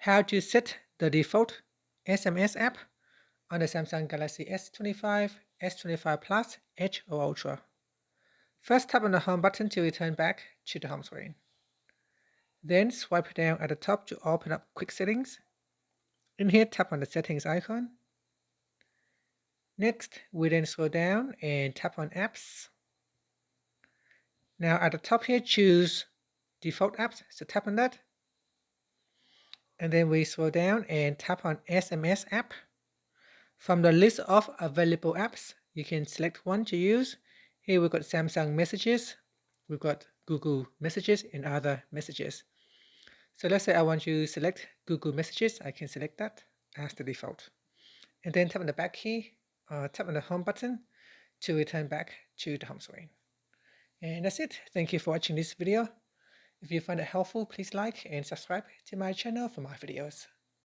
How to set the default SMS app on the Samsung Galaxy S25, S25 Plus, Edge or Ultra. First, tap on the home button to return back to the home screen. Then swipe down at the top to open up quick settings. In here, tap on the settings icon. Next, we then scroll down and tap on apps. Now at the top here, choose default apps, so tap on that. And then we scroll down and tap on SMS app. From the list of available apps, you can select one to use. Here we've got Samsung Messages, we've got Google Messages and other messages. So let's say I want to select Google Messages, I can select that as the default. And then tap on the back key, tap on the home button to return back to the home screen. And that's it. Thank you for watching this video. If you find it helpful, please like and subscribe to my channel for more videos.